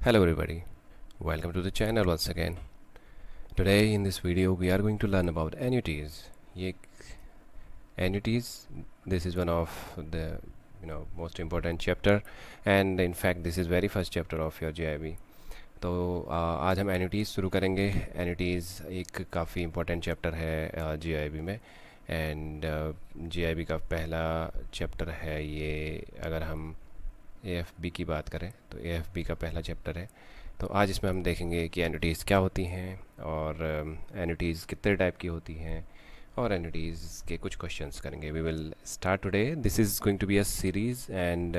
Hello everybody, welcome to the channel once again. Today in this video we are going to learn about annuities. ये annuities, this is one of the most important chapter, and in fact this is very first chapter of your JIB. तो आज हम एन्यूटीज़ शुरू करेंगे. एन्यूटीज़ एक काफ़ी important chapter है GIB में, एंड जीआईबी का पहला चैप्टर है ये. अगर हम एएफबी की बात करें तो एएफबी का पहला चैप्टर है. तो आज इसमें हम देखेंगे कि एन्यूटीज़ क्या होती हैं और एन्यूटीज़ कितने टाइप की होती हैं और एन्यूटीज़ के कुछ क्वेश्चंस करेंगे. We will start today. This is going to be a series and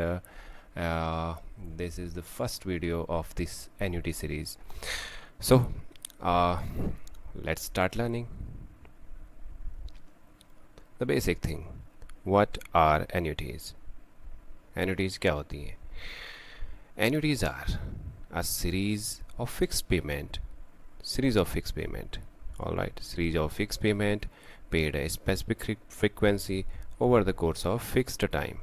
this is the first video of this annuity series. So let's start learning the basic thing. What are annuities? Annuities क्या होती हैं? Annuities are a series of fixed payment. All right, series of fixed payment paid a specific frequency over the course of fixed time.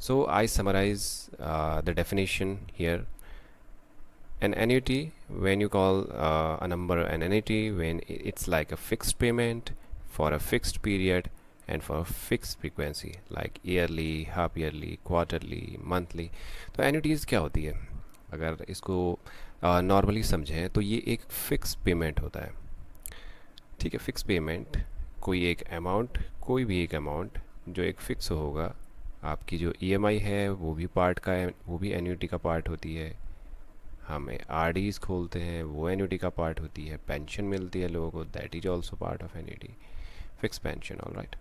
So I summarize the definition here. An annuity, when you call a number an annuity, when it's like a fixed payment for a fixed period and for a fixed frequency, like yearly, half yearly, quarterly, monthly. तो annuities क्या होती है? अगर इसको normally समझें तो ये एक फिक्स पेमेंट होता है. ठीक है, फिक्स पेमेंट, कोई एक अमाउंट, कोई भी एक अमाउंट जो एक फिक्स होगा. आपकी जो ईएमआई है वो भी पार्ट का है, वो भी एन्यूटी का पार्ट होती है. हमें आरडीज़ खोलते हैं वो एन्यूटी का पार्ट होती है. पेंशन मिलती है लोगों को, that is also part of annuity, fix pension. All right.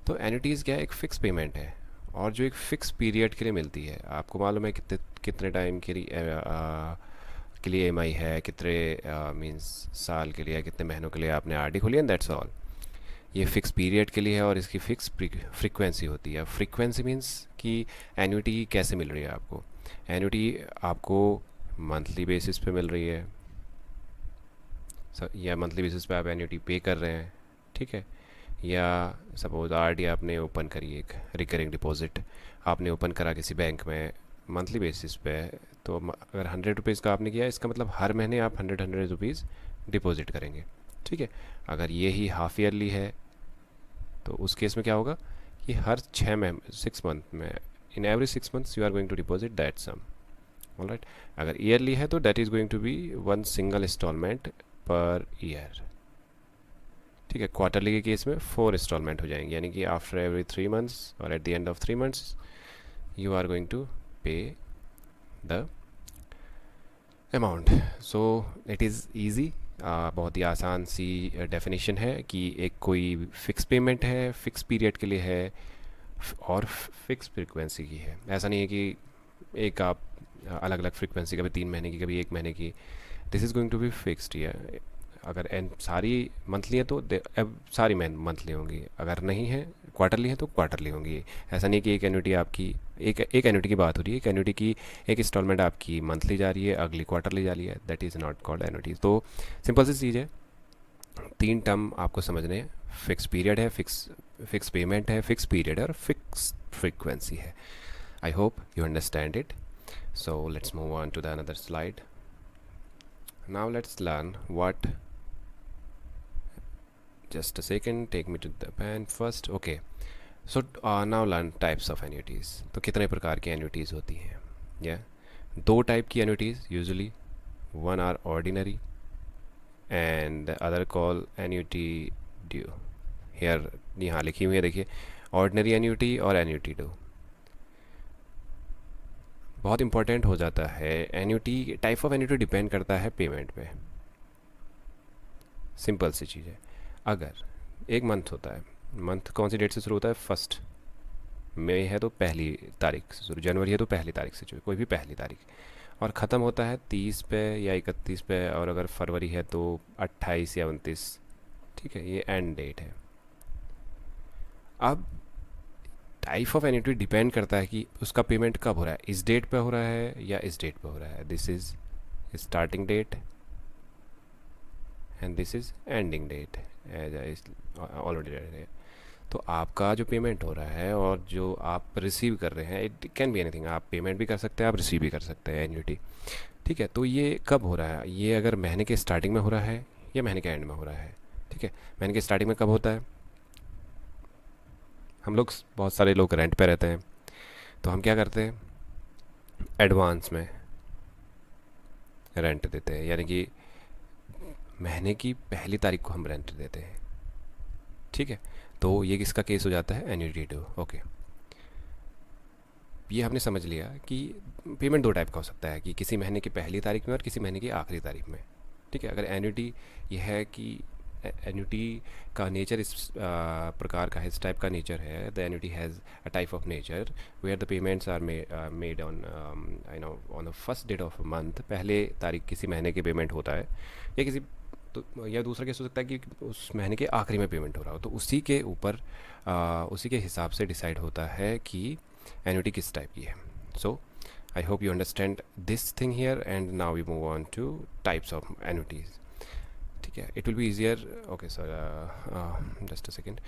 तो एन्यूटीज़ क्या है? एक फ़िक्स पेमेंट है और जो एक फ़िक्स पीरियड के लिए मिलती है. आपको मालूम है कितने टाइम के लिए ईएमआई है, कितने मीन्स साल के लिए, कितने महीनों के लिए आपने आरडी खोली, एंड दैट्स ऑल. ये फ़िक्स पीरियड के लिए है और इसकी फ़िक्स फ्रीक्वेंसी होती है. फ्रीक्वेंसी मीन्स कि एन्यूटी कैसे मिल रही है आपको. एन्यूटी आपको मंथली बेसिस पे मिल रही है, या मंथली बेसिस पे आप एन्यूटी पे कर रहे हैं. ठीक है, या सपोज आरडी आपने ओपन करी, एक रिकरिंग डिपॉजिट आपने ओपन करा किसी बैंक में मंथली बेसिस पे. तो अगर 100 रुपीज़ का आपने किया, इसका मतलब हर महीने आप 100 रुपीज़ डिपॉजिट करेंगे. ठीक है, अगर ये ही हाफ ईयरली है तो उस केस में क्या होगा कि हर 6 मंथ में, in every 6 months you are going to deposit that sum. All right. अगर ईयरली है तो that is going to be one single instalment per year. ठीक है, क्वार्टरली के केस में 4 इंस्टॉलमेंट हो जाएंगे, यानी कि आफ्टर एवरी 3 मंथ्स और at the end of 3 months you are going to pay the amount. So it is easy. बहुत ही आसान सी डेफिनेशन है कि एक कोई फ़िक्स पेमेंट है, फ़िक्स पीरियड के लिए है और फिक्स फ्रीक्वेंसी की है. ऐसा नहीं है कि एक आप अलग अलग फ्रीक्वेंसी, कभी 3 महीने की, कभी 1 महीने की. This is going to be fixed. Year अगर सारी मंथली है तो अब सारी मंथली होंगी, अगर नहीं है क्वार्टरली है तो क्वार्टरली होंगी. ऐसा नहीं कि एक एन्यूटी आपकी, एक एन्यूटी की बात हो रही है, एक एन्यूटी की एक इंस्टॉलमेंट आपकी मंथली जा रही है, अगली क्वार्टरली जा रही है. That is not called annuity. तो सिंपल सी चीज़ है, 3 टर्म आपको समझने हैं. फिक्स पीरियड है, फिक्स पेमेंट है, फिक्स पीरियड है और फिक्स फ्रीक्वेंसी है. I hope you understand it. So let's move on to the another slide. Now let's learn what. Just a second, take me to the pen first. Okay, so now learn types of annuities. तो कितने प्रकार की annuities होती हैं? दो type की annuities usually. One are ordinary and the other call annuity due. Here यहाँ लिखी हुई है, देखिए, ordinary annuity और annuity due. बहुत इंपॉर्टेंट हो जाता है. Annuity, type of annuity depend करता है पेमेंट पे. सिंपल सी चीज़ है. अगर एक मंथ होता है, मंथ कौन सी डेट से शुरू होता है? 1 मई है तो 1 तारीख से शुरू, जनवरी है तो 1 तारीख से शुरू, कोई भी 1 तारीख, और ख़त्म होता है 30 पे या 31 पे, और अगर फरवरी है तो 28 या 29. ठीक है, ये एंड डेट है. अब टाइप ऑफ एन्यूटी डिपेंड करता है कि उसका पेमेंट कब हो रहा है, इस डेट पे हो रहा है या इस डेट पे हो रहा है. This is starting date and this is ending date, as I already. तो आपका जो पेमेंट हो रहा है और जो आप रिसीव कर रहे हैं, इट कैन बी एनीथिंग, आप पेमेंट भी कर सकते हैं, आप रिसीव भी कर सकते हैं एन्युटी। ठीक है, तो ये कब हो रहा है, ये अगर महीने के स्टार्टिंग में हो रहा है या महीने के एंड में हो रहा है। ठीक है, महीने के स्टार्टिंग में कब होता है, हम लोग बहुत सारे लोग रेंट पे रहते हैं, तो हम क्या करते हैं, एडवांस में रेंट देते हैं, यानी कि महीने की पहली तारीख को हम रेंट देते हैं। ठीक है, तो ये किसका केस हो जाता है, एन्युटी ड्यू। ओके, ये हमने समझ लिया कि पेमेंट दो टाइप का हो सकता है, कि किसी महीने की पहली तारीख में और किसी महीने की आखिरी तारीख में। ठीक है, अगर एन्युटी ये है कि एन्युटी का नेचर इस प्रकार का है, इस टाइप का नेचर है, the annuity has a type of nature where the payments are made on I know on the first date of month, पहले तारीख किसी महीने के पेमेंट होता है, या किसी, तो या दूसरा केस हो सकता है कि उस महीने के आखिरी में पेमेंट हो रहा हो, तो उसी के ऊपर उसी के हिसाब से डिसाइड होता है कि एन्युटी किस टाइप की है। So I hope you understand this thing here, and now we move on to types of annuities. ठीक है, it will be easier, okay sir, just a second,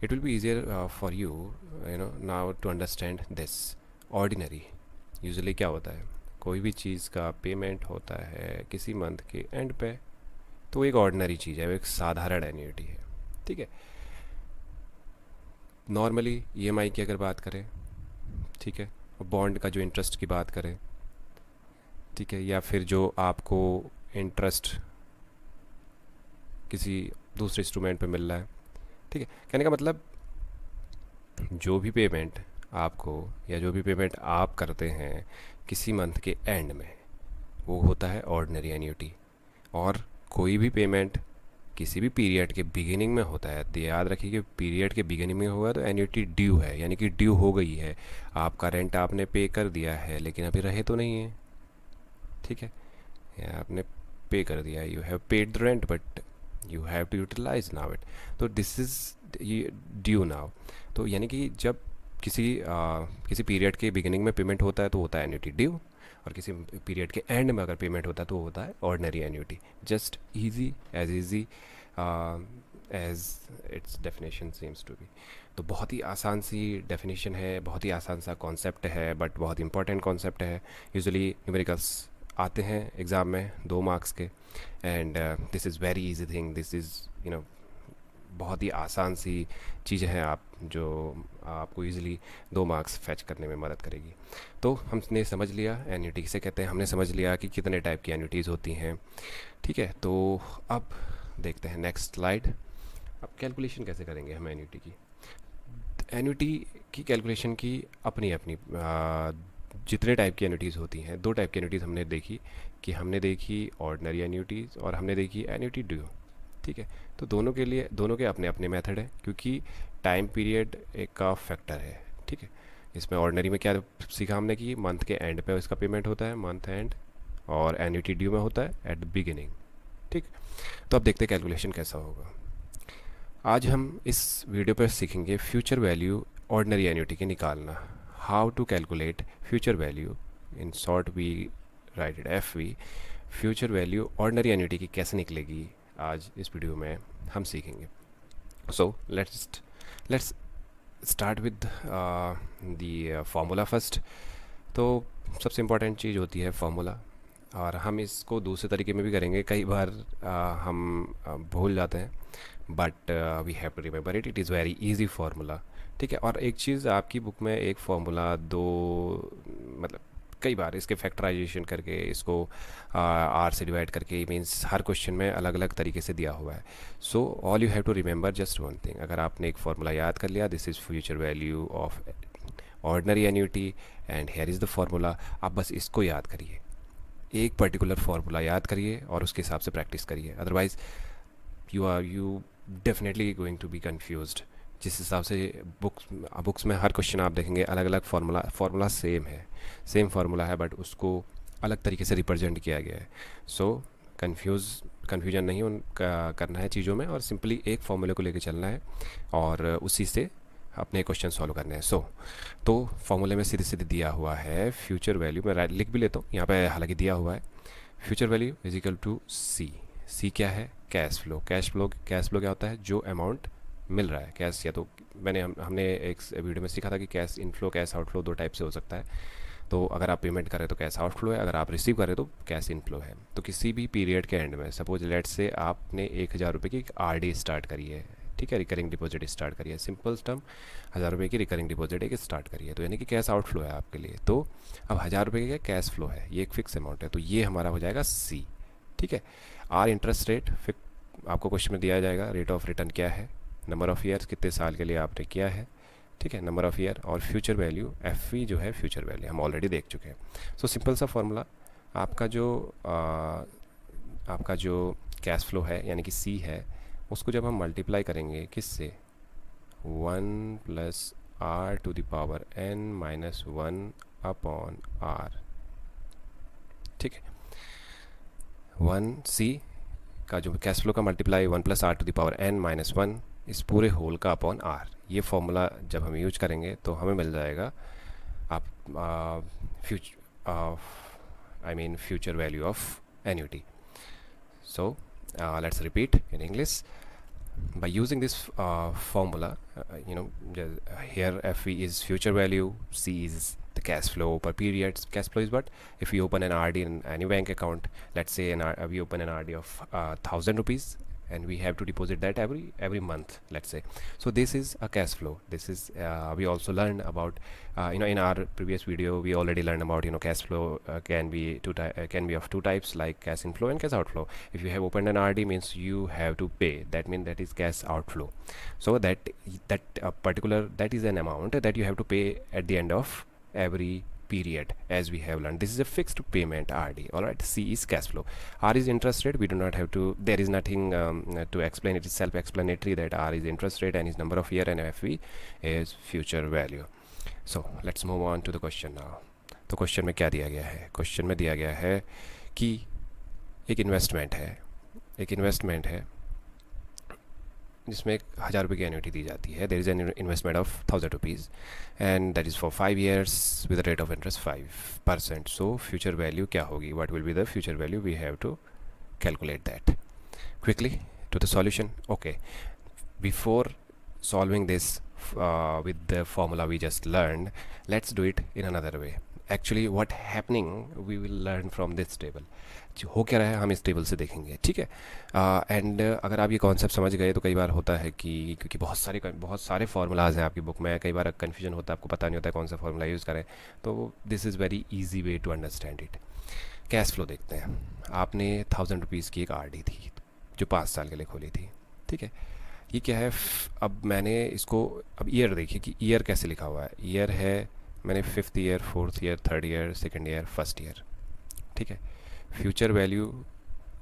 it will be easier for you you know now to understand this. Ordinary usually क्या होता है, कोई भी चीज़ का payment होता है किसी मंथ के एंड पे, तो एक ऑर्डिनरी चीज़ है, वो एक साधारण एन्युटी है। ठीक है, नॉर्मली ईएमआई की अगर बात करें, ठीक है, बॉन्ड का जो इंटरेस्ट की बात करें, ठीक है, या फिर जो आपको इंटरेस्ट किसी दूसरे इंस्ट्रूमेंट पे मिल रहा है। ठीक है, कहने का मतलब जो भी पेमेंट आपको या जो भी पेमेंट आप करते हैं किसी मंथ के एंड में, वो होता है ऑर्डिनरी एन्युटी। और कोई भी पेमेंट किसी भी पीरियड के बिगिनिंग में होता है, तो याद रखिए कि पीरियड के बिगिनिंग में होगा तो एन्युटी ड्यू है, यानी कि ड्यू हो गई है, आपका रेंट आपने पे कर दिया है लेकिन अभी रहे तो नहीं है। ठीक है, या आपने पे कर दिया है, you have paid the rent but you have to utilize now it, तो दिस इज़ ये ड्यू नाउ। तो यानी कि जब किसी पीरियड के बिगिनिंग में पेमेंट होता है तो होता है एन्युटी ड्यू, और किसी पीरियड के एंड में अगर पेमेंट होता है तो होता है ordinary annuity. Just easy as its definition seems to be. तो बहुत ही आसान सी डेफिनेशन है, बहुत ही आसान सा कॉन्सेप्ट है, बट बहुत इंपॉर्टेंट कॉन्सेप्ट है। यूजुअली न्यूमेरिकल्स आते हैं एग्ज़ाम में 2 मार्क्स के, and this is very easy thing, this is you know बहुत ही आसान सी चीज़ें हैं आप जो आपको इजीली 2 मार्क्स फैच करने में मदद करेगी। तो हमने समझ लिया एन्युटी किसे कहते हैं, हमने समझ लिया कि कितने टाइप की एन्युटीज़ होती हैं। ठीक है, तो अब देखते हैं नेक्स्ट स्लाइड। अब कैलकुलेशन कैसे करेंगे हम एन्युटी की। एन्युटी की कैलकुलेशन की अपनी अपनी जितने टाइप की एन्युटीज़ होती हैं, 2 टाइप की एन्युटीज़ हमने देखी, कि हमने देखी ऑर्डिनरी एन्युटीज़ और हमने देखी एन्युटी ड्यू। ठीक है, तो दोनों के अपने अपने मेथड है, क्योंकि टाइम पीरियड एक का फैक्टर है। ठीक है, इसमें ऑर्डिनरी में क्या सीखा हमने कि मंथ के एंड पे इसका पेमेंट होता है, मंथ एंड, और एन्युटी ड्यू में होता है एट द बिगिनिंग। ठीक, तो अब देखते हैं कैलकुलेशन कैसा होगा। आज हम इस वीडियो पर सीखेंगे फ्यूचर वैल्यू ऑर्डिनरी एन्युटी की निकालना, how to calculate future value, in short we write it F V, future value ordinary annuity की कैसे निकलेगी, आज इस वीडियो में हम सीखेंगे। So let's start with the formula first. तो सबसे इम्पॉर्टेंट चीज़ होती है फार्मूला, और हम इसको दूसरे तरीके में भी करेंगे, कई बार हम भूल जाते हैं, but we have to remember it, it is very easy formula. ठीक है, और एक चीज़ आपकी बुक में एक फार्मूला दो, मतलब कई बार इसके फैक्टराइजेशन करके इसको आर से डिवाइड करके, मीन्स हर क्वेश्चन में अलग अलग तरीके से दिया हुआ है। So all you have to remember just one thing, अगर आपने एक फार्मूला याद कर लिया, this is future value of ordinary annuity and here is the formula, आप बस इसको याद करिए, एक पर्टिकुलर फार्मूला याद करिए और उसके हिसाब से प्रैक्टिस करिए, otherwise you definitely going to be confused. जिस हिसाब से बुक्स में हर क्वेश्चन आप देखेंगे अलग अलग फार्मूला सेम फार्मूला है, बट उसको अलग तरीके से रिप्रेजेंट किया गया है। सो कन्फ्यूजन नहीं करना है चीज़ों में, और सिंपली एक फार्मूले को लेके चलना है और उसी से अपने क्वेश्चन सॉल्व करने हैं। तो फार्मूले में सीधे सीधे दिया हुआ है फ्यूचर वैल्यू, मैं लिख भी लेता हूँ यहाँ पे, हालांकि दिया हुआ है future value is equal to C. C क्या है, कैश फ्लो क्या होता है, जो अमाउंट मिल रहा है कैश, या तो हमने एक वीडियो में सीखा था कि कैश इनफ्लो कैश आउटफ्लो दो टाइप से हो सकता है। तो अगर आप पेमेंट करें तो कैश आउटफ्लो है, अगर आप रिसीव करें तो कैश इनफ्लो है। तो किसी भी पीरियड के एंड में सपोज लेट से आपने 1,000 रुपये की एक आरडी स्टार्ट करी है, ठीक है, रिकरिंग डिपॉजिट स्टार्ट करी है, सिंपल टर्म 1,000 रुपये की रिकरिंग डिपॉजिट एक स्टार्ट करी है, तो यानी कि कैश आउटफ्लो है आपके लिए। तो अब 1,000 रुपये का कैश फ्लो है, ये एक फिक्स अमाउंट है, तो ये हमारा हो जाएगा सी। ठीक है। आर इंटरेस्ट रेट आपको क्वेश्चन में दिया जाएगा, रेट ऑफ रिटर्न क्या है, नंबर ऑफ़ ईयर्स कितने साल के लिए आपने किया है, ठीक है, नंबर ऑफ़ ईयर, और फ्यूचर वैल्यू एफ वी जो है फ्यूचर वैल्यू हम ऑलरेडी देख चुके हैं। सो सिंपल सा फॉर्मूला, आपका जो आपका जो कैश फ्लो है यानी कि सी है, उसको जब हम मल्टीप्लाई करेंगे किससे, 1 + r⁻n−1/r, ठीक है। 1c का जो कैश फ्लो का मल्टीप्लाई 1 + r⁻n−1 इस पूरे होल का अपॉन आर, ये फॉर्मूला जब हम यूज करेंगे तो हमें मिल जाएगा आप future I mean future value of annuity. So let's repeat in English, by using this formula, here FV is future value, C is the cash flow per period. Cash flow is what, if we open an RD in any bank account, let's say we open an RD of 1,000 rupees, and we have to deposit that every month, let's say. So this is a cash flow. This is we also learned about in our previous video we already learned about cash flow can be of two types, like cash inflow and cash outflow. If you have opened an RD, means you have to pay, that means that is cash outflow. So that particular, that is an amount that you have to pay at the end of every period, as we have learned. This is a fixed payment RD. All right, C is cash flow. R is interest rate. We do not have to, there is nothing to explain, it is self-explanatory that R is interest rate and is number of year, and FV is future value. So let's move on to the question now. तो question में क्या दिया गया है, question में दिया गया है कि एक इन्वेस्टमेंट है जिसमें 1,000 रुपये की एन्युटी दी जाती है। There is an investment of 1,000 rupees and that is for 5 years with rate of interest 5%। सो फ्यूचर वैल्यू क्या होगी, what will be the future value, we have to calculate that quickly to the solution. Okay, before solving this with the formula we just learned, let's do it in another way. Actually what happening we will learn from this table, जो हो क्या रहा है हम इस table से देखेंगे, ठीक है। एंड अगर आप ये कॉन्सेप्ट समझ गए तो कई बार होता है कि क्योंकि बहुत सारे फार्मूलाज हैं आपकी बुक में, कई बार कन्फ्यूजन होता है, आपको पता नहीं होता है कौन सा फार्मूला यूज़ करें, तो this is very easy way to understand it. Cash flow देखते हैं। आपने 1,000 रुपीज़ की एक RD थी जो 5 साल के लिए खोली थी, ठीक है। ये क्या है, अब मैंने इसको, अब ईयर देखिए कि ईयर कैसे लिखा हुआ है। ईयर है, मैंने 5th year, 4th year, 3rd year, 2nd year, 1st year, ठीक है। फ्यूचर वैल्यू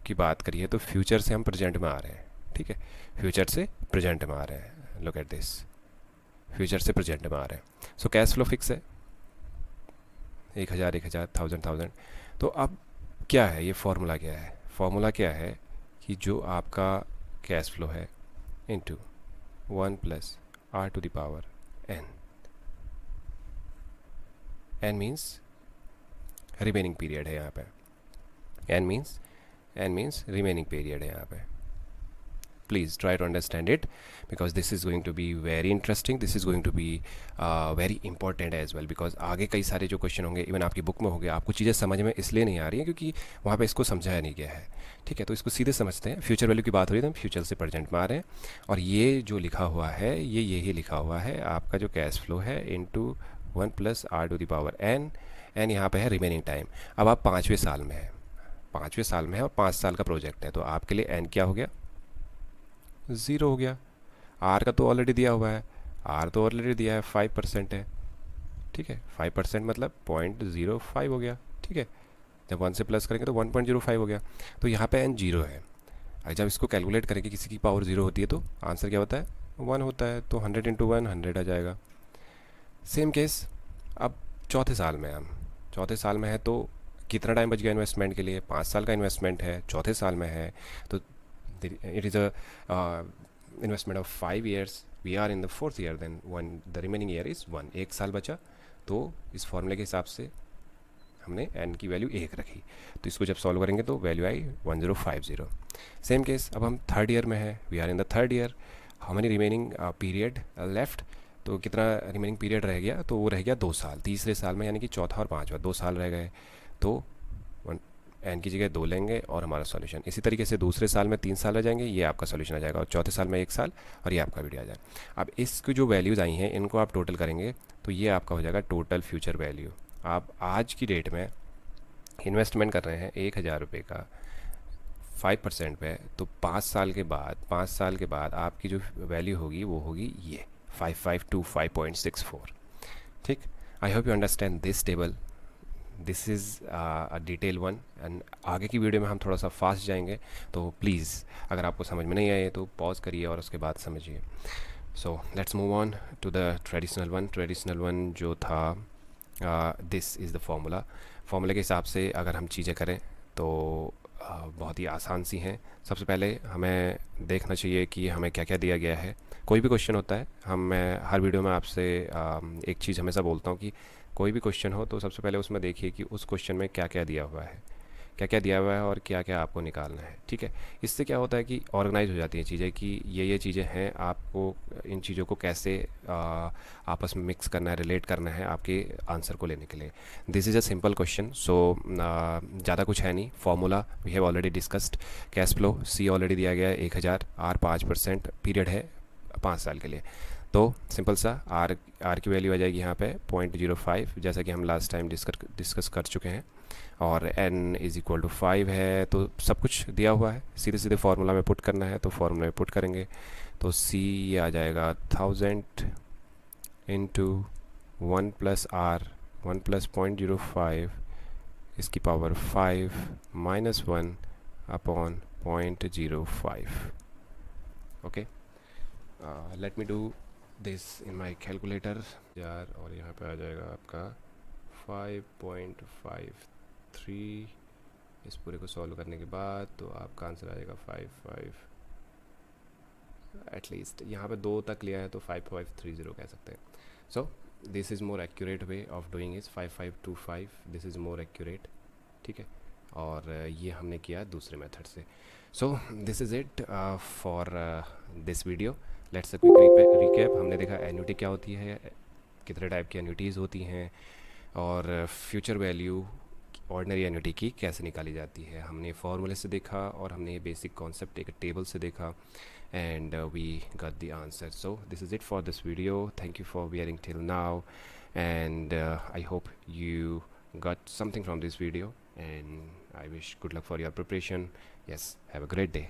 की बात करिए तो फ्यूचर से हम प्रेजेंट में आ रहे हैं, ठीक है, फ्यूचर से प्रेजेंट में आ रहे हैं। लुक एट दिस, फ्यूचर से प्रेजेंट में आ रहे हैं। सो कैश फ्लो फिक्स है 1,000, 1,000, 1,000। तो अब क्या है, ये फार्मूला क्या है, फार्मूला क्या है कि जो आपका कैश फ्लो है into 1 + r⁻n, n means remaining period है यहाँ पे, n means रिमेनिंग पीरियड है यहाँ पे। Please try to understand it because this is going to be very interesting, this is going to be very important as well, because आगे कई सारे जो क्वेश्चन होंगे इवन आपकी बुक में होंगे, आपको चीज़ें समझ में इसलिए नहीं आ रही हैं क्योंकि वहाँ पे इसको समझाया नहीं गया है, ठीक है। तो इसको सीधे समझते हैं। फ्यूचर वैल्यू की बात हो रही है तो हम फ्यूचर से प्रेजेंट में आ रहे हैं, और ये जो लिखा हुआ है ये यही लिखा हुआ है आपका जो कैश फ्लो है इंटू 1 + r⁻n, एन यहाँ पे है रिमेनिंग टाइम। अब आप 5वें साल में है, 5वें साल में है और 5 साल का प्रोजेक्ट है, तो आपके लिए एन क्या हो गया, 0 हो गया। आर का तो ऑलरेडी दिया हुआ है, आर तो ऑलरेडी दिया है 5% है, ठीक है, 5% मतलब 0.05 हो गया, ठीक है। जब 1 से प्लस करेंगे तो 1.05 हो गया, तो यहाँ पे n 0 है। अगर जब इसको कैलकुलेट करेंगे किसी की पावर 0 होती है तो आंसर क्या होता है, 1 होता है, तो 100 × 1 100 आ जाएगा। सेम केस अब चौथे साल में, हम चौथे साल में है तो कितना टाइम बच गया इन्वेस्टमेंट के लिए, 5 साल का इन्वेस्टमेंट है, चौथे साल में है, तो it is a investment of 5 years, we are in the 4th year, then the remaining year is 1, 1 साल बचा। तो इस फॉर्मूले के हिसाब से हमने n की वैल्यू 1 रखी, तो इसको जब सॉल्व करेंगे तो वैल्यू आई 1050। सेम केस अब हम 3rd ईयर में है, we are in the 3rd year, how many remaining period left, तो कितना रिमेनिंग पीरियड रह गया, तो वो रह गया 2 साल। तीसरे साल में यानी कि चौथा और पाँचवा 2 साल रह गए, तो एन की जगह 2 लेंगे और हमारा सॉल्यूशन। इसी तरीके से दूसरे साल में 3 साल आ जाएंगे, ये आपका सॉल्यूशन आ जाएगा, और चौथे साल में 1 साल, और ये आपका वीडियो आ जाएगा। अब इसकी जो वैल्यूज़ आई हैं इनको आप टोटल करेंगे तो ये आपका हो जाएगा टोटल फ्यूचर वैल्यू। आप आज की डेट में इन्वेस्टमेंट कर रहे हैं 1,000 रुपये का 5% पे, तो 5 साल के बाद आपकी जो वैल्यू होगी वो होगी ये 5525.64। ठीक। आई hope you understand this table. This is a detail one, and आगे की वीडियो में हम थोड़ा सा फास्ट जाएंगे, तो प्लीज़ अगर आपको समझ में नहीं आए तो पॉज करिए और उसके बाद समझिए। So let's move on to the traditional one जो था दिस इज़ द फार्मूला के हिसाब से अगर हम चीज़ें करें तो बहुत ही आसान सी हैं। सबसे पहले हमें देखना चाहिए कि हमें क्या क्या दिया गया है। कोई भी क्वेश्चन होता है, मैं हर वीडियो में आपसे एक चीज़ हमेशा बोलता हूँ कि कोई भी क्वेश्चन हो तो सबसे पहले उसमें देखिए कि उस क्वेश्चन में क्या क्या दिया हुआ है, क्या क्या दिया हुआ है और क्या क्या आपको निकालना है। ठीक है। इससे क्या होता है कि ऑर्गेनाइज हो जाती हैं चीज़ें कि ये चीज़ें हैं, आपको इन चीज़ों को कैसे आपस में मिक्स करना है, रिलेट करना है आपके आंसर को लेने के लिए। This is a simple question, so ज़्यादा कुछ है नहीं। Formula we have already discussed. Cash flow C already दिया गया है 1,000, आर 5%, पीरियड है 5 साल के लिए। तो सिंपल सा आर की वैल्यू आ जाएगी यहाँ पे 0.05, जैसा कि हम लास्ट टाइम डिस्कस कर चुके हैं, और n इज़ इक्वल टू 5 है। तो सब कुछ दिया हुआ है, सीधे सीधे फार्मूला में पुट करना है तो फार्मूला में पुट करेंगे। तो c ये आ जाएगा 1000 इंटू 1 प्लस आर, 1 प्लस 0.05 इसकी power 5 minus 1 upon 0.05। Okay, let me do this in my calculator यार, और यहाँ पे आ जाएगा आपका 5.53। इस पूरे को सॉल्व करने के बाद तो आपका आंसर आ जाएगा 55, एटलीस्ट यहाँ पे 2 तक लिया है तो 5530 कह सकते हैं। So this is more accurate way of doing is 5525, this is more accurate. ठीक है, और ये हमने किया दूसरे मेथड से। So this is it for this video. Let's a quick recap. हमने देखा एन्युटी क्या होती है, कितने टाइप की एन्युटीज़ होती हैं, और फ्यूचर वैल्यू ऑर्डिनरी एन्युटी की कैसे निकाली जाती है। हमने फॉर्मूले से देखा और हमने ये बेसिक कॉन्सेप्ट एक टेबल से देखा, and we got the answer. So this is it for this video. Thank you for bearing till now, and I hope you got something from this video, and I wish good luck for your preparation. Yes, have a great day.